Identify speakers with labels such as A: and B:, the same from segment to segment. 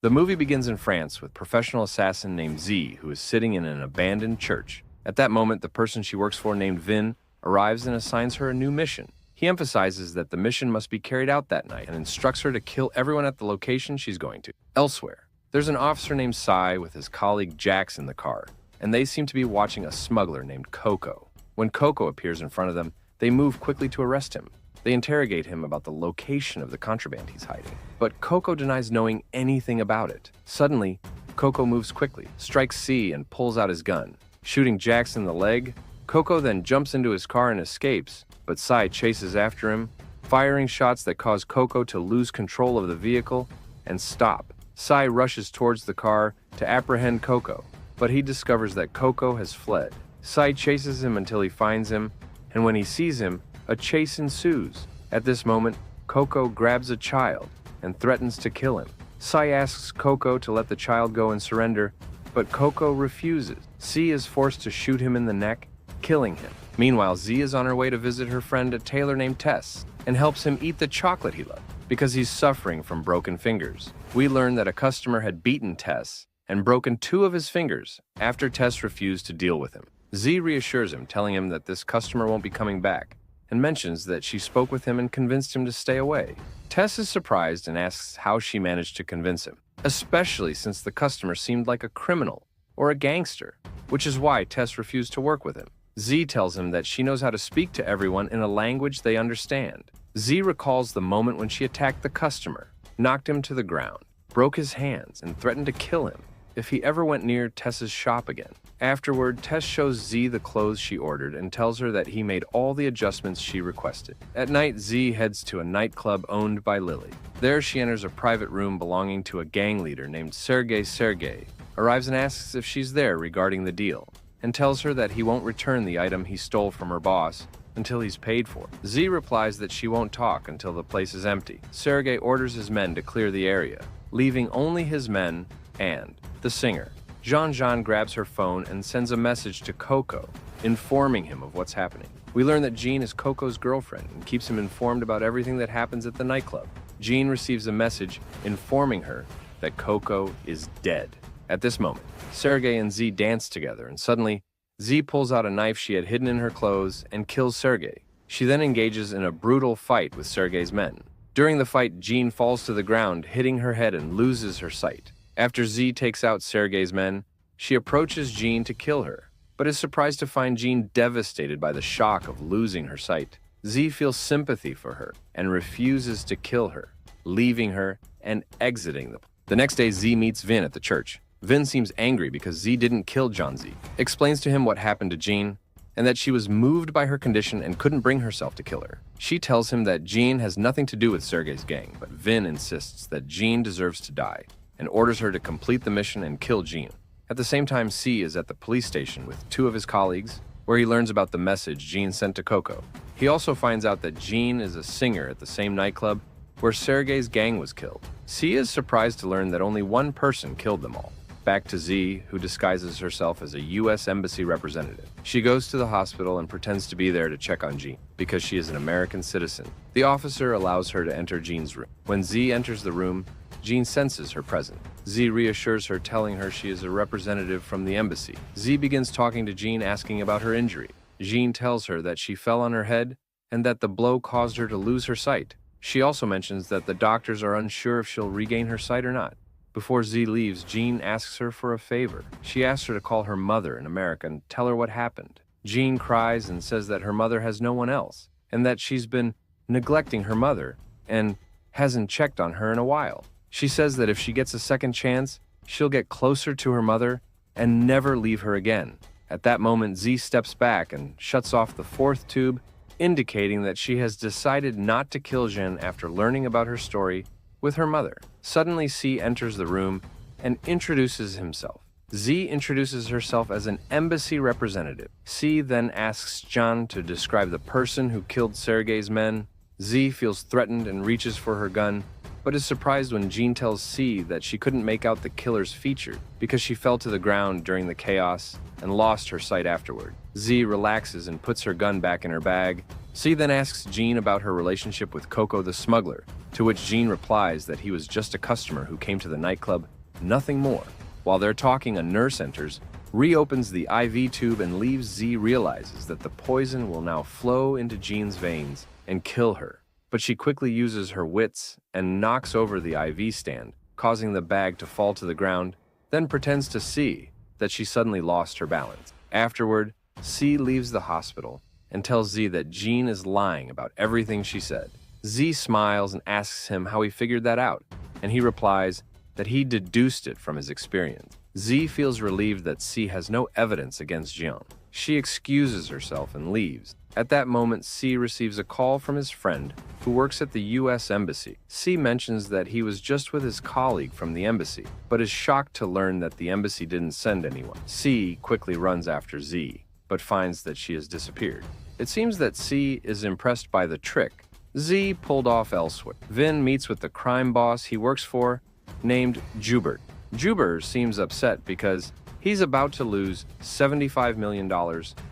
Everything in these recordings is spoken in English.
A: The movie begins in France with a professional assassin named Z who is sitting in an abandoned church. At that moment, the person she works for named Vin arrives and assigns her a new mission. He emphasizes that the mission must be carried out that night and instructs her to kill everyone at the location she's going to. Elsewhere, there's an officer named Cy with his colleague Jax in the car, and they seem to be watching a smuggler named Coco. When Coco appears in front of them, they move quickly to arrest him. They interrogate him about the location of the contraband he's hiding, but Coco denies knowing anything about it. Suddenly, Coco moves quickly, strikes C, and pulls out his gun. Shooting Jax in the leg, Coco then jumps into his car and escapes, but Cy chases after him, firing shots that cause Coco to lose control of the vehicle and stop. Cy rushes towards the car to apprehend Coco, but he discovers that Coco has fled. Cy chases him until he finds him, and when he sees him, a chase ensues. At this moment, Coco grabs a child and threatens to kill him. Cy asks Coco to let the child go and surrender, but Coco refuses. C is forced to shoot him in the neck, killing him. Meanwhile, Z is on her way to visit her friend, a tailor named Tess, and helps him eat the chocolate he loved because he's suffering from broken fingers. We learn that a customer had beaten Tess and broken 2 of his fingers after Tess refused to deal with him. Z reassures him, telling him that this customer won't be coming back, and mentions that she spoke with him and convinced him to stay away. Tess is surprised and asks how she managed to convince him, especially since the customer seemed like a criminal or a gangster, which is why Tess refused to work with him. Z tells him that she knows how to speak to everyone in a language they understand. Z recalls the moment when she attacked the customer, knocked him to the ground, broke his hands, and threatened to kill him if he ever went near Tess's shop again. Afterward, Tess shows Z the clothes she ordered and tells her that he made all the adjustments she requested. At night, Z heads to a nightclub owned by Lily. There, she enters a private room belonging to a gang leader named Sergey, arrives and asks if she's there regarding the deal, and tells her that he won't return the item he stole from her boss until he's paid for. Z replies that she won't talk until the place is empty. Sergey orders his men to clear the area, leaving only his men and the singer. Jean grabs her phone and sends a message to Coco, informing him of what's happening. We learn that Jean is Coco's girlfriend and keeps him informed about everything that happens at the nightclub. Jean receives a message informing her that Coco is dead. At this moment, Sergey and Z dance together, and suddenly, Z pulls out a knife she had hidden in her clothes and kills Sergey. She then engages in a brutal fight with Sergey's men. During the fight, Jean falls to the ground, hitting her head and loses her sight. After Z takes out Sergey's men, she approaches Jean to kill her, but is surprised to find Jean devastated by the shock of losing her sight. Z feels sympathy for her and refuses to kill her, leaving her and exiting the place. The next day, Z meets Vin at the church. Vin seems angry because Z didn't kill John Z, explains to him what happened to Jean, and that she was moved by her condition and couldn't bring herself to kill her. She tells him that Jean has nothing to do with Sergey's gang, but Vin insists that Jean deserves to die, and orders her to complete the mission and kill Jean. At the same time, C is at the police station with 2 of his colleagues, where he learns about the message Jean sent to Coco. He also finds out that Jean is a singer at the same nightclub where Sergey's gang was killed. C is surprised to learn that only one person killed them all. Back to Z, who disguises herself as a U.S. Embassy representative. She goes to the hospital and pretends to be there to check on Jean, because she is an American citizen. The officer allows her to enter Jean's room. When Z enters the room, Jean senses her presence. Z reassures her, telling her she is a representative from the embassy. Z begins talking to Jean, asking about her injury. Jean tells her that she fell on her head and that the blow caused her to lose her sight. She also mentions that the doctors are unsure if she'll regain her sight or not. Before Z leaves, Jean asks her for a favor. She asks her to call her mother in America and tell her what happened. Jean cries and says that her mother has no one else, and that she's been neglecting her mother and hasn't checked on her in a while. She says that if she gets a second chance, she'll get closer to her mother and never leave her again. At that moment, Z steps back and shuts off the 4th tube, indicating that she has decided not to kill Jean after learning about her story with her mother. Suddenly, C enters the room and introduces himself. Z introduces herself as an embassy representative. C then asks John to describe the person who killed Sergey's men. Z feels threatened and reaches for her gun, but is surprised when Jean tells C that she couldn't make out the killer's features because she fell to the ground during the chaos and lost her sight afterward. Z relaxes and puts her gun back in her bag. C then asks Jean about her relationship with Coco the smuggler, to which Jean replies that he was just a customer who came to the nightclub nothing more. While they're talking, a nurse enters, reopens the IV tube, and leaves. Z realizes that the poison will now flow into Jean's veins and kill her. But she quickly uses her wits and knocks over the IV stand, causing the bag to fall to the ground, then pretends to see that she suddenly lost her balance. Afterward, C leaves the hospital and tells Z that Jean is lying about everything she said. Z smiles and asks him how he figured that out, and he replies that he deduced it from his experience. Z feels relieved that C has no evidence against Jean. She excuses herself and leaves. At that moment, C receives a call from his friend who works at the U.S. Embassy. C mentions that he was just with his colleague from the embassy, but is shocked to learn that the embassy didn't send anyone. C quickly runs after Z, but finds that she has disappeared. It seems that C is impressed by the trick Z pulled off elsewhere. Vin meets with the crime boss he works for, named Joubert. Joubert seems upset because he's about to lose $75 million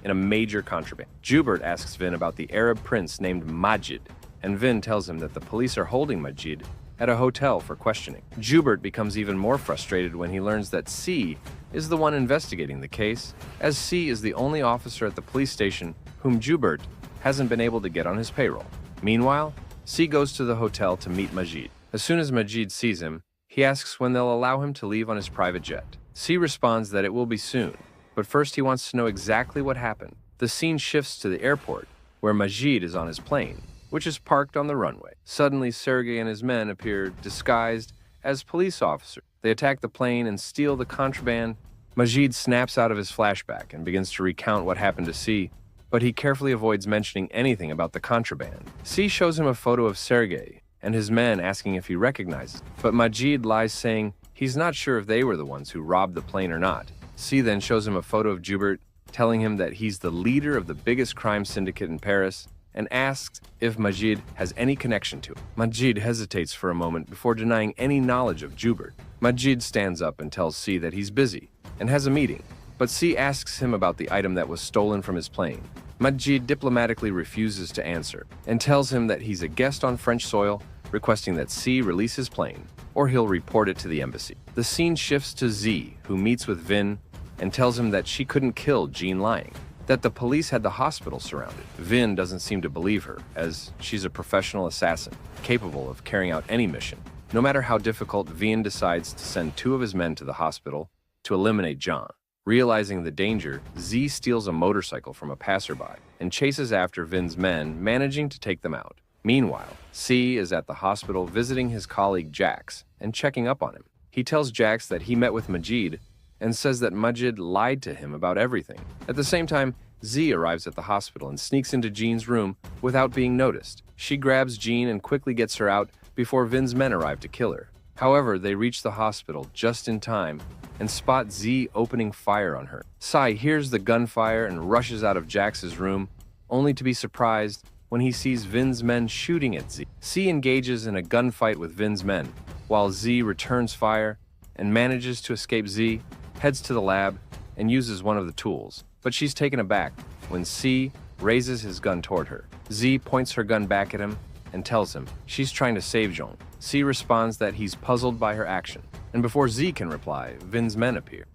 A: in a major contraband. Joubert asks Vin about the Arab prince named Majid, and Vin tells him that the police are holding Majid at a hotel for questioning. Joubert becomes even more frustrated when he learns that C is the one investigating the case, as C is the only officer at the police station whom Joubert hasn't been able to get on his payroll. Meanwhile, C goes to the hotel to meet Majid. As soon as Majid sees him, he asks when they'll allow him to leave on his private jet. C responds that it will be soon, but first he wants to know exactly what happened. The scene shifts to the airport, where Majid is on his plane, which is parked on the runway. Suddenly, Sergei and his men appear disguised as police officers. They attack the plane and steal the contraband. Majid snaps out of his flashback and begins to recount what happened to C, but he carefully avoids mentioning anything about the contraband. C shows him a photo of Sergei and his men, asking if he recognizes him, but Majid lies, saying he's not sure if they were the ones who robbed the plane or not. C then shows him a photo of Joubert, telling him that he's the leader of the biggest crime syndicate in Paris, and asks if Majid has any connection to it. Majid hesitates for a moment before denying any knowledge of Joubert. Majid stands up and tells C that he's busy and has a meeting, but C asks him about the item that was stolen from his plane. Majid diplomatically refuses to answer and tells him that he's a guest on French soil, requesting that C release his plane or he'll report it to the embassy. The scene shifts to Z, who meets with Vin and tells him that she couldn't kill Jean lying, that the police had the hospital surrounded. Vin doesn't seem to believe her, as she's a professional assassin, capable of carrying out any mission. No matter how difficult, Vin decides to send 2 of his men to the hospital to eliminate Jean. Realizing the danger, Z steals a motorcycle from a passerby and chases after Vin's men, managing to take them out. Meanwhile, C is at the hospital visiting his colleague Jax and checking up on him. He tells Jax that he met with Majid and says that Majid lied to him about everything. At the same time, Z arrives at the hospital and sneaks into Jean's room without being noticed. She grabs Jean and quickly gets her out before Vin's men arrive to kill her. However, they reach the hospital just in time and spot Z opening fire on her. Sai hears the gunfire and rushes out of Jax's room, only to be surprised when he sees Vin's men shooting at Z. C engages in a gunfight with Vin's men, while Z returns fire and manages to escape. Z heads to the lab and uses one of the tools, but she's taken aback when C raises his gun toward her. Z points her gun back at him and tells him she's trying to save Jean. C responds that he's puzzled by her action, and before Z can reply, Vin's men appear.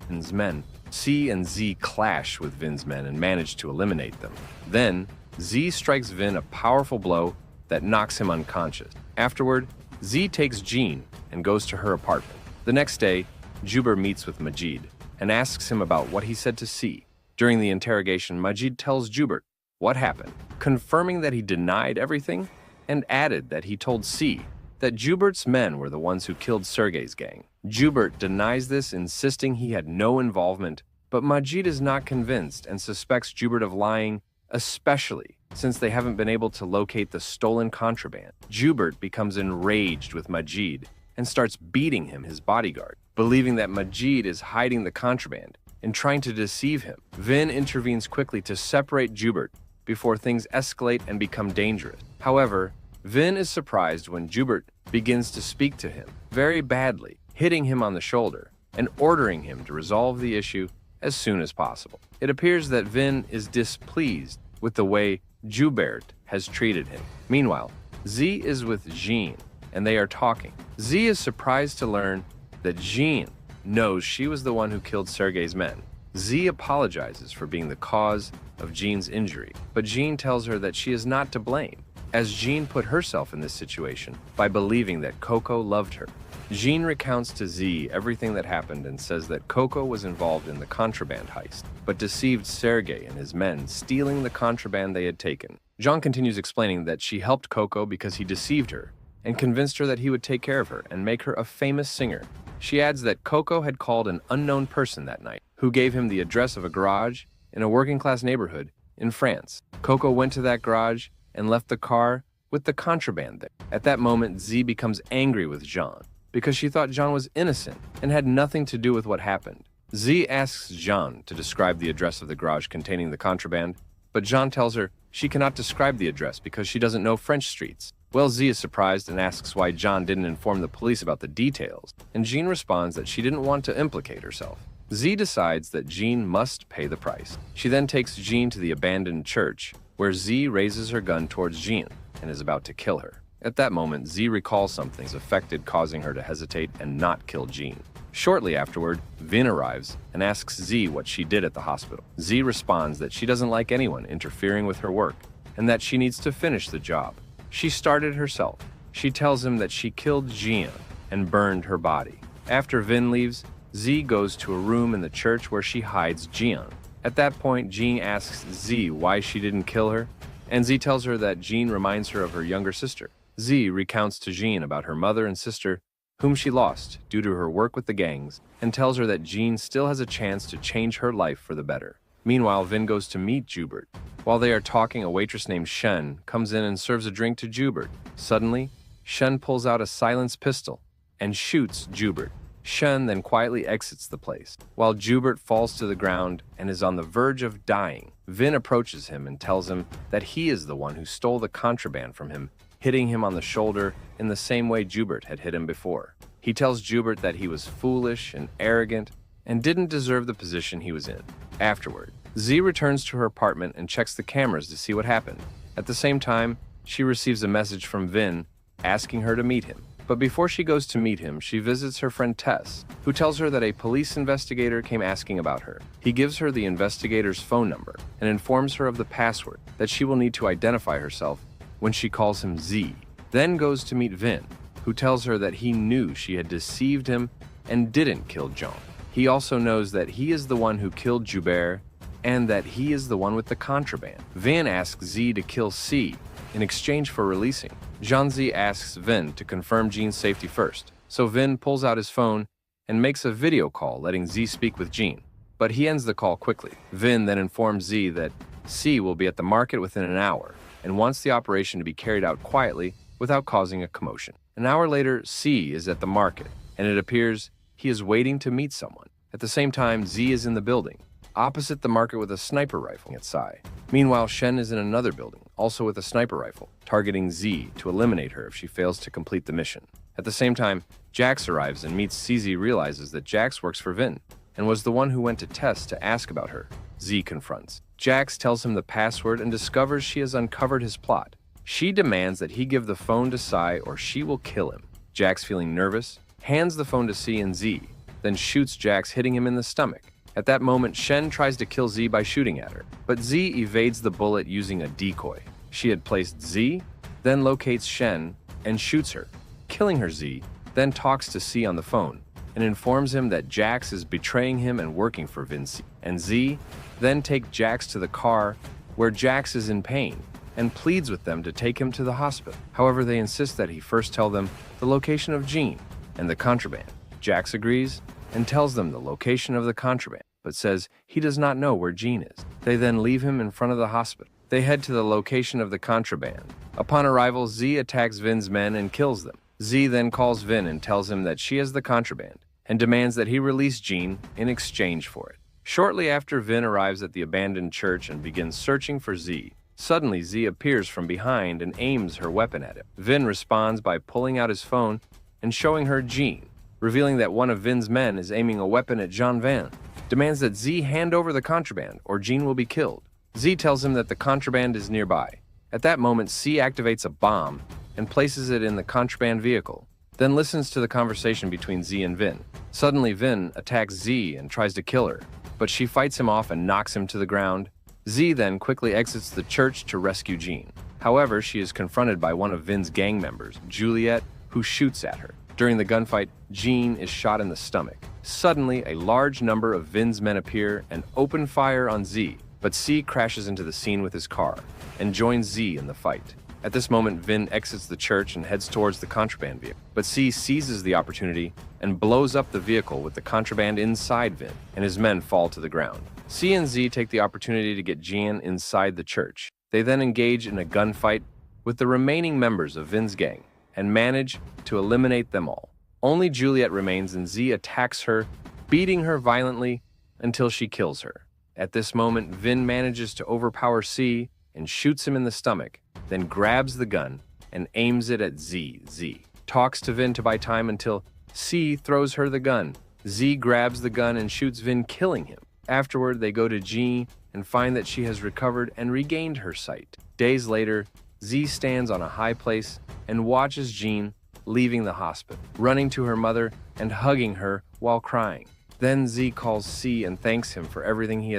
A: C and Z clash with Vin's men and manage to eliminate them. Then, Z strikes Vin a powerful blow that knocks him unconscious. Afterward, Z takes Jean and goes to her apartment. The next day, Joubert meets with Majid and asks him about what he said to C. During the interrogation, Majid tells Joubert what happened, confirming that he denied everything and added that he told C that Joubert's men were the ones who killed Sergei's gang. Joubert denies this, insisting he had no involvement, but Majid is not convinced and suspects Joubert of lying, especially since they haven't been able to locate the stolen contraband. Joubert becomes enraged with Majid and starts beating him, his bodyguard, believing that Majid is hiding the contraband and trying to deceive him. Vin intervenes quickly to separate Joubert before things escalate and become dangerous. However, Vin is surprised when Joubert begins to speak to him very badly, hitting him on the shoulder and ordering him to resolve the issue as soon as possible. It appears that Vin is displeased with the way Joubert has treated him. Meanwhile, Z is with Jean, and they are talking. Z is surprised to learn that Jean knows she was the one who killed Sergei's men. Z apologizes for being the cause of Jean's injury, but Jean tells her that she is not to blame, as Jean put herself in this situation by believing that Coco loved her. Jean recounts to Z everything that happened and says that Coco was involved in the contraband heist, but deceived Sergei and his men, stealing the contraband they had taken. Jean continues explaining that she helped Coco because he deceived her and convinced her that he would take care of her and make her a famous singer. She adds that Coco had called an unknown person that night, who gave him the address of a garage in a working-class neighborhood in France. Coco went to that garage and left the car with the contraband there. At that moment, Z becomes angry with Jean because she thought Jean was innocent and had nothing to do with what happened. Z asks Jean to describe the address of the garage containing the contraband, but Jean tells her she cannot describe the address because she doesn't know French streets. Well, Z is surprised and asks why Jean didn't inform the police about the details, and Jean responds that she didn't want to implicate herself. Z decides that Jean must pay the price. She then takes Jean to the abandoned church, where Z raises her gun towards Jean and is about to kill her. At that moment, Z recalls something's affected, causing her to hesitate and not kill Jean. Shortly afterward, Vin arrives and asks Z what she did at the hospital. Z responds that she doesn't like anyone interfering with her work and that she needs to finish the job. She started herself. She tells him that she killed Jean and burned her body. After Vin leaves, Z goes to a room in the church where she hides Jean. At that point, Jean asks Z why she didn't kill her, and Z tells her that Jean reminds her of her younger sister. Z recounts to Jean about her mother and sister, whom she lost due to her work with the gangs, and tells her that Jean still has a chance to change her life for the better. Meanwhile, Vin goes to meet Joubert. While they are talking, a waitress named Shen comes in and serves a drink to Joubert. Suddenly, Shen pulls out a silenced pistol and shoots Joubert. Shen then quietly exits the place. While Joubert falls to the ground and is on the verge of dying, Vin approaches him and tells him that he is the one who stole the contraband from him, hitting him on the shoulder in the same way Joubert had hit him before. He tells Joubert that he was foolish and arrogant and didn't deserve the position he was in. Afterward, Z returns to her apartment and checks the cameras to see what happened. At the same time, she receives a message from Vin asking her to meet him. But before she goes to meet him, she visits her friend Tess, who tells her that a police investigator came asking about her. He gives her the investigator's phone number and informs her of the password that she will need to identify herself when she calls him Z. Then goes to meet Vin, who tells her that he knew she had deceived him and didn't kill Jean. He also knows that he is the one who killed Joubert and that he is the one with the contraband. Vin asks Z to kill C in exchange for releasing. Jean-Z asks Vin to confirm Jean's safety first, so Vin pulls out his phone and makes a video call letting Z speak with Jean, but he ends the call quickly. Vin then informs Z that C will be at the market within an hour and wants the operation to be carried out quietly without causing a commotion. An hour later, C is at the market, and it appears he is waiting to meet someone. At the same time, Z is in the building, opposite the market with a sniper rifle at Sai. Meanwhile, Shen is in another building, also with a sniper rifle, targeting Z to eliminate her if she fails to complete the mission. At the same time, Jax arrives and meets CZ, realizes that Jax works for Vin and was the one who went to Tess to ask about her. Z confronts. Jax tells him the password and discovers she has uncovered his plot. She demands that he give the phone to Sai or she will kill him. Jax, feeling nervous, hands the phone to C and Z, then shoots Jax, hitting him in the stomach. At that moment, Shen tries to kill Z by shooting at her, but Z evades the bullet using a decoy. She had placed Z, then locates Shen and shoots her, killing her. Z then talks to C on the phone and informs him that Jax is betraying him and working for Vinci. And Z then takes Jax to the car where Jax is in pain and pleads with them to take him to the hospital. However, they insist that he first tell them the location of Jean and the contraband. Jax agrees and tells them the location of the contraband, but says he does not know where Jean is. They then leave him in front of the hospital. They head to the location of the contraband. Upon arrival, Z attacks Vin's men and kills them. Z then calls Vin and tells him that she has the contraband and demands that he release Jean in exchange for it. Shortly after, Vin arrives at the abandoned church and begins searching for Z. Suddenly, Z appears from behind and aims her weapon at him. Vin responds by pulling out his phone and showing her Jean, revealing that one of Vin's men is aiming a weapon at Jean Van. Demands that Z hand over the contraband or Jean will be killed. Z tells him that the contraband is nearby. At that moment, C activates a bomb and places it in the contraband vehicle. then listens to the conversation between Z and Vin. Suddenly, Vin attacks Z and tries to kill her, but she fights him off and knocks him to the ground. Z then quickly exits the church to rescue Jean. However, she is confronted by one of Vin's gang members, Juliet, who shoots at her. During the gunfight, Jean is shot in the stomach. Suddenly, a large number of Vin's men appear and open fire on Z, but C crashes into the scene with his car and joins Z in the fight. At this moment, Vin exits the church and heads towards the contraband vehicle, but C seizes the opportunity and blows up the vehicle with the contraband inside Vin, and his men fall to the ground. C and Z take the opportunity to get Jean inside the church. They then engage in a gunfight with the remaining members of Vin's gang and manage to eliminate them all. Only Juliet remains, and Z attacks her, beating her violently until she kills her. At this moment, Vin manages to overpower C and shoots him in the stomach, then grabs the gun and aims it at Z. Z talks to Vin to buy time until C throws her the gun. Z grabs the gun and shoots Vin, killing him. Afterward, they go to Jean and find that she has recovered and regained her sight. Days later, Z stands on a high place and watches Jean leaving the hospital, running to her mother and hugging her while crying. Then Z calls C and thanks him for everything he has